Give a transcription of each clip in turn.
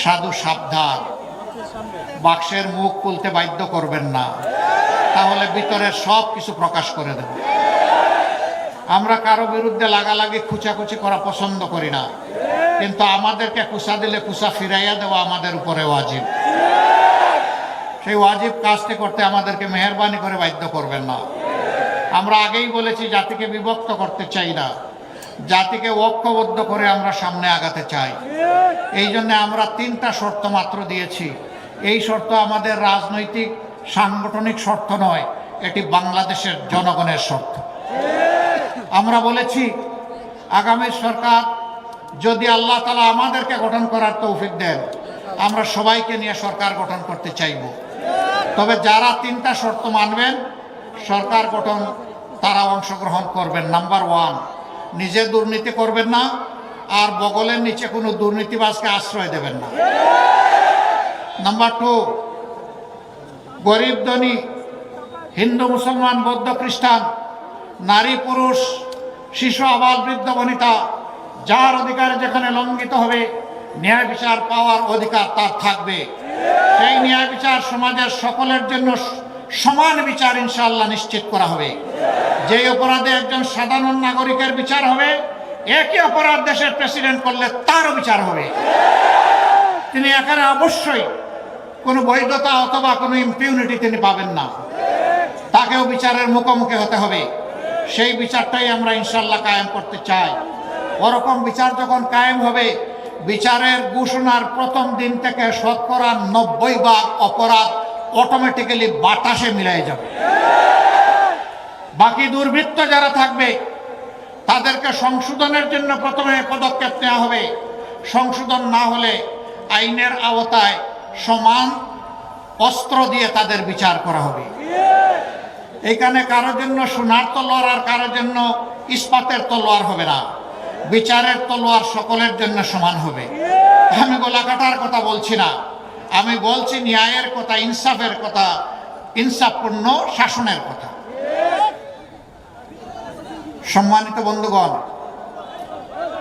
সাধু সাবধান, বাক্সের মুখ খুলতে বাধ্য করবেন না, তাহলে ভিতরের সব কিছু প্রকাশ করে দেব। আমরা কারো বিরুদ্ধে লাগালাগি খুচাখুচি করা পছন্দ করি না, কিন্তু আমাদেরকে কুচা দিলে কুচা ফিরাইয়া দেওয়া আমাদের উপরে ওয়াজিব। সেই ওয়াজিব কাজটি করতে আমাদেরকে মেহেরবানি করে বাধ্য করবেন না। আমরা আগেই বলেছি, জাতিকে বিভক্ত করতে চাই না, জাতিকে ঐক্যবদ্ধ করে আমরা সামনে আগাতে চাই। এই জন্য আমরা 3টা শর্ত মাত্র দিয়েছি। এই শর্ত আমাদের রাজনৈতিক সাংগঠনিক শর্ত নয়, এটি বাংলাদেশের জনগণের শর্ত। আমরা বলেছি, আগামী সরকার যদি আল্লাহ তাআলা আমাদেরকে গঠন করার তৌফিক দেন, আমরা সবাইকে নিয়ে সরকার গঠন করতে চাইব। তবে যারা 3টা শর্ত মানবেন, সরকার গঠন তারা অংশগ্রহণ করবেন। নাম্বার 1, নিজে দুর্নীতি করবেন না, আর বগলের নিচে কোনো দুর্নীতিবাজকে আশ্রয় দেবেন না। নাম্বার 2, গরিব ধনী, হিন্দু মুসলমান বৌদ্ধ খ্রিস্টান, নারী পুরুষ, শিশু আবাল বৃদ্ধ বনিতা, যার অধিকার যেখানে লঙ্ঘিত হবে, ন্যায় বিচার পাওয়ার অধিকার তার থাকবে। সেই ন্যায় বিচার সমাজের সকলের জন্য সমান বিচার ইনশাআল্লাহ নিশ্চিত করা হবে। যে অপরাধে একজন সাধারণ নাগরিকের বিচার হবে, একই অপরাধ দেশের প্রেসিডেন্ট করলে তারও বিচার হবে। তিনি এখানে অবশ্যই কোনো বৈধতা অথবা কোনো ইম্পিউনিটি তিনি পাবেন না, তাকেও বিচারের মুখোমুখি হতে হবে। সেই বিচারটাই আমরা ইনশাআল্লাহ কায়েম করতে চাই। ওরকম বিচার যখন কায়েম হবে, বিচারের ঘোষণার প্রথম দিন থেকে 90% অপরাধ অটোমেটিক্যালি বাতাসে মিলাই যাবে। বাকি দুর্বৃত্ত যারা থাকবে, তাদেরকে সংশোধনের জন্য প্রথমে পদক্ষেপ নেওয়া হবে। সংশোধন না হলে আইনের আওতায় সমান অস্ত্র দিয়ে তাদের বিচার করা হবে। এখানে কারোর জন্য সোনার তলোয়ার আর কারোর জন্য ইস্পাতের তলোয়ার হবে না, বিচারের তলোয়ার সকলের জন্য সমান হবে। আমি গোলাকাটার কথা বলছি না, আমি বলছি ন্যায়ের কথা, ইনসাফের কথা, ইনসাফপূর্ণ শাসনের কথা। সম্মানিত বন্ধুগণ,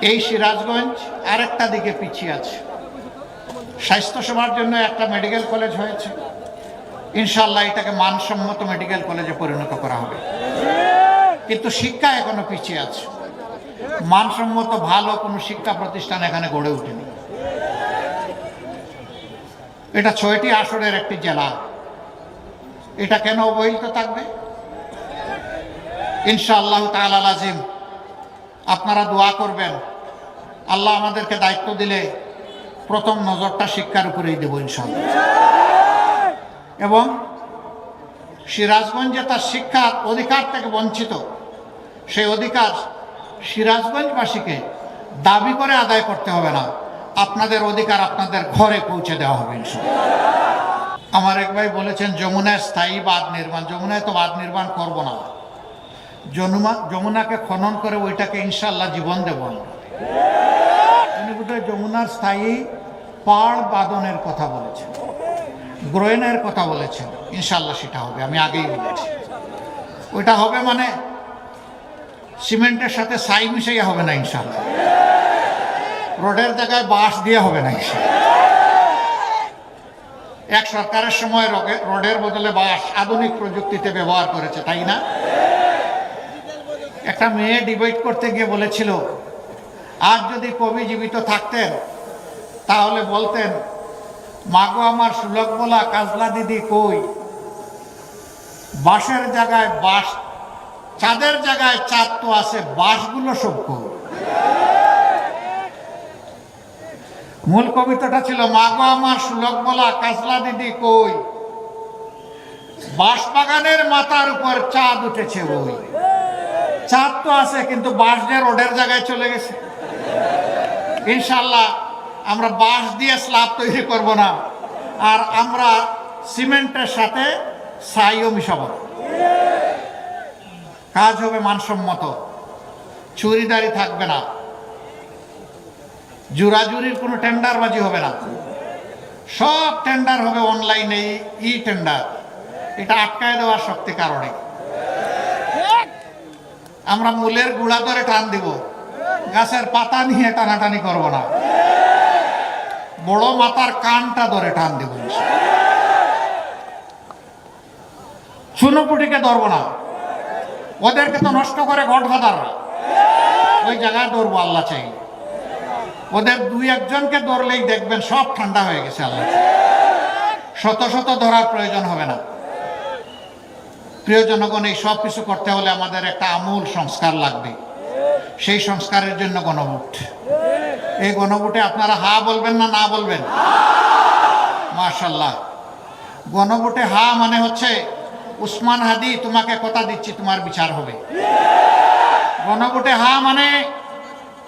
এই সিরাজগঞ্জ আরেকটা দিকে পিছিয়ে আছে। স্বাস্থ্যসেবার জন্য একটা মেডিকেল কলেজ হয়েছে, ইনশাআল্লাহ এটাকে মানসম্মত মেডিকেল কলেজে পরিণত করা হবে। কিন্তু শিক্ষা এখনো পিছিয়ে আছে, মানসম্মত ভালো কোনো শিক্ষা প্রতিষ্ঠান এখানে গড়ে ওঠেনি। এটা 6টি আসনের একটি জেলা, এটা কেন অবহেলিত থাকবে? ইনশাআল্লাহ তাআলা লাজিম আপনারা দোয়া করবেন, আল্লাহ আমাদেরকে দায়িত্ব দিলে প্রথম নজরটা শিক্ষার উপরেই দেব ইনশাআল্লাহ। এবং সিরাজগঞ্জে তার শিক্ষার অধিকার থেকে বঞ্চিত, সেই অধিকার সিরাজগঞ্জবাসীকে দাবি করে আদায় করতে হবে না, আপনাদের অধিকার আপনাদের ঘরে পৌঁছে দেওয়া হবে ইনশাআল্লাহ। আমার এক ভাই বলেছেন যমুনায় স্থায়ী বাঁধ নির্মাণ। যমুনায় তো বাঁধ নির্মাণ করব না, যমুনাকে খনন করে ওইটাকে ইনশাআল্লাহ জীবন দেব। উনি বোধহয় যমুনার স্থায়ী পাড় বাঁধনের কথা বলেছেন, গ্রয়নের কথা বলেছেন। ইনশাআল্লাহ সেটা হবে, আমি আগেই বলেছি। ওইটা হবে মানে সিমেন্টের সাথে ছাই মিশাইয়া হবে না ইনশাআল্লাহ, রোডের জায়গায় বাঁশ দিয়ে হবে না ইনশাআল্লাহ। এক সরকারের সময় রোডের বদলে বাঁশ আধুনিক প্রযুক্তিতে ব্যবহার করেছে, তাই না? একটা মেয়ে ডিবেট করতে গিয়ে বলেছিল, আজ যদি কবি জীবিত থাকতেন তাহলে বলতেন, মাগো আমার সুলভ বলা কাজলা দিদি কই, বাঁশের জায়গায় বাঁশ, চাঁদের জায়গায় চাঁদ তো আছে, বাঁশগুলো সব কই। মূল কবিতাটা ছিল, মাগো আমার সুলভ বলা কাজলা দিদি কই, বাঁশ বাগানের মাথার উপর চাঁদ উঠেছে ওই। চাঁদ তো আছে, কিন্তু বাঁশ যে রোডের জায়গায় চলে গেছে। ইনশাআল্লাহ আমরা বাঁশ দিয়ে স্ল্যাব তৈরি করব না, আর আমরা সিমেন্টের সাথে ছাইও মিশাবো। কাজ হবে মানসম্মত, চুরিদারি থাকবে না, জোরাজুরির কোনো টেন্ডারবাজি হবে না, সব টেন্ডার হবে অনলাইনে, ই টেন্ডার। এটা আটকায় দেওয়ার শক্তি কারণে আমরা মূলের গুড়া ধরে টান দিব, গাছের পাতা নিয়ে টানাটানি করব না। বড় মাতার কানটা ধরে টান দেব। চুনোপুটিকে ধরবো না, ওদেরকে তো নষ্ট করে গডফাদাররা, ওই জায়গায় ধরবো আল্লাহ চাই। ওদের দুই একজনকে ধরলেই দেখবেন সব ঠান্ডা হয়ে গেছে আল্লাহ। শত শত ধরার প্রয়োজন হবে না। প্রিয় জনগণ, এই সব কিছু করতে হলে আমাদের একটা আমূল সংস্কার লাগবে। সেই সংস্কারের জন্য গণভোট। এই গণভোটে আপনারা হা বলবেন না না বলবেন? মাশাআল্লাহ। গণভোটে হা মানে হচ্ছে উসমান হাদি তোমাকে কথা দিচ্ছি তোমার বিচার হবে। গণভোটে হা মানে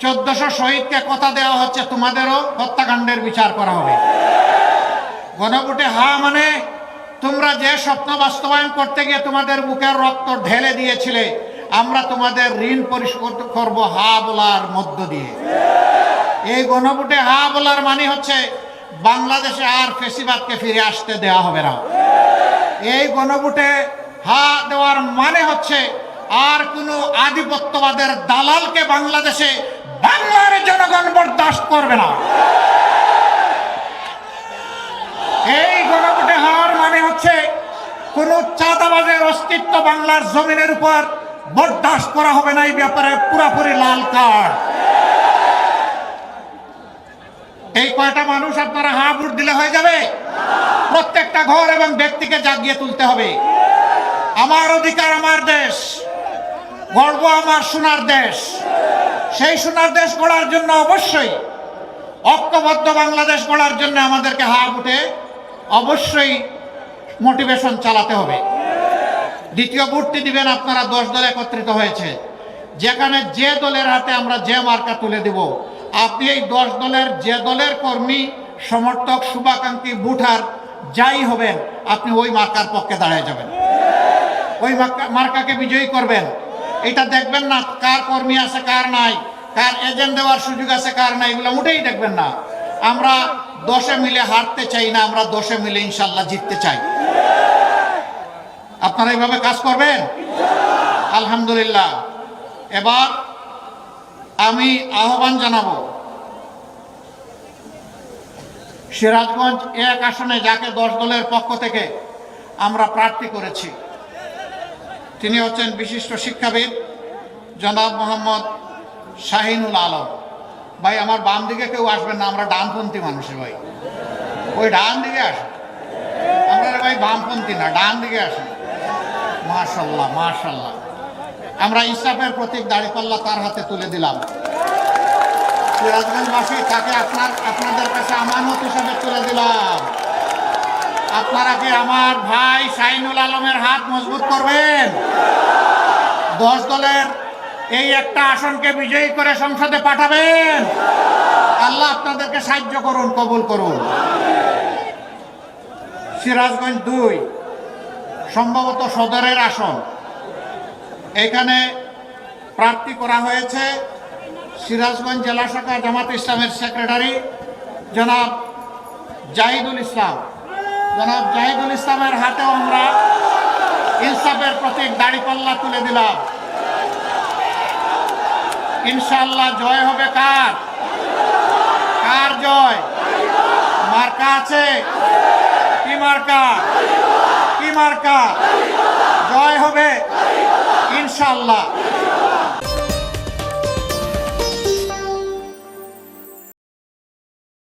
1400 শহীদকে কথা দেওয়া হচ্ছে তোমাদেরও হত্যাকাণ্ডের বিচার করা হবে। গণভোটে হা মানে তোমরা যে স্বপ্ন বাস্তবায়ন করতে গিয়ে তোমাদের বুকের রক্ত ঢেলে দিয়েছিলে, আমরা তোমাদের ঋণ পরিশোধ করব হা বলার মধ্য দিয়ে। এই গণভোটে হা বলার মানে হচ্ছে বাংলাদেশে আর ফেসিবাদকে ফিরে আসতে দেওয়া হবে না। এই গণভোটে হা দেওয়ার মানে হচ্ছে আর কোনো আধিপত্যবাদের দালালকে বাংলাদেশে বাংলার জনগণ বরদাস্ত করবে না। এই গণভোটে হার মানে হচ্ছে কোন চাঁদাবাজের অস্তিত্ব বাংলার জমিনের উপর বরদাস্ত করা হবে না। এই ব্যাপারে পুরোপুরি লাল কার্ড। এই কয়টা মানুষ আপনারা হা ভোট দিলে হয়ে যাবে? প্রত্যেকটা ঘর এবং ব্যক্তিকে জাগিয়ে তুলতে হবে। আমার অধিকার, আমার দেশ, গর্ব আমার সোনার দেশ। সেই সোনার দেশ গড়ার জন্য অবশ্যই ঐক্যবদ্ধ বাংলাদেশ গড়ার জন্য আমাদেরকে হা ভোটে অবশ্যই মোটিভেশন চালাতে হবে। দ্বিতীয় ভোটটি দিবেন আপনারা 10 দল একত্রিত হয়েছে, যেখানে যে দলের হাতে আমরা যে মার্কা তুলে দিব, আপনি এই 10 দলের যে দলের কর্মী, সমর্থক, শুভাকাঙ্ক্ষী, ভোটার যাই হবেন, আপনি ওই মার্কার পক্ষে দাঁড়িয়ে যাবেন, ওই মার্কাকে বিজয়ী করবেন। এটা দেখবেন না কার কর্মী আছে কার নাই, কার এজেন্ট দেওয়ার সুযোগ আছে কার নাই, এগুলো মোটেই দেখবেন না। আমরা 10-এ মিলে হারতে চাই না, আমরা 10-এ মিলে ইনশাল্লাহ জিততে চাই। আপনারা এইভাবে কাজ করবেন? আলহামদুলিল্লাহ। এবার আমি আহ্বান জানাবো, সিরাজগঞ্জ 1 আসনে যাকে 10 দলের পক্ষ থেকে আমরা প্রার্থী করেছি, তিনি হচ্ছেন বিশিষ্ট শিক্ষাবিদ জনাব মোহাম্মদ শাহিনুল আলম। ভাই আমার বাম দিকে কেউ আসবেন না, আমরা ডানপন্থী মানুষ ভাই, ওই ডান দিকে আসেন। আমরা ভাই বামপন্থী না, ডান দিকে আসেন। মাশাআল্লাহ মাশাআল্লাহ। আমরা ইনসাফের প্রতীক দাঁড়িপাল্লা তার হাতে তুলে দিলাম। সিরাজগঞ্জবাসী তাকে আপনাদের কাছে আমানত হিসাবে তুলে দিলাম। আপনারা কি আমার ভাই শাহিনুল আলমের হাত মজবুত করবেন? 10 দলের এই একটা আসনকে বিজয়ী করে সংসদে পাঠাবেন। আল্লাহ আপনাদেরকে সাহায্য করুন, কবুল করুন। সিরাজগঞ্জ 2 সম্ভবত সদরের আসন, এখানে প্রার্থী করা হয়েছে সিরাজগঞ্জ জেলা শাখা জামাত ইসলামের সেক্রেটারি জনাব জাহিদুল ইসলাম। জনাব জাহিদুল ইসলামের হাতেও আমরা ইনসাফের প্রতীক দাঁড়িপাল্লা তুলে দিলাম। ইনশাআল্লাহ জয় হবে কার? কার জয়? মার্কা আছে? কি মার্কা? কি মার্কা? জয় হবে ইনশাআল্লাহ।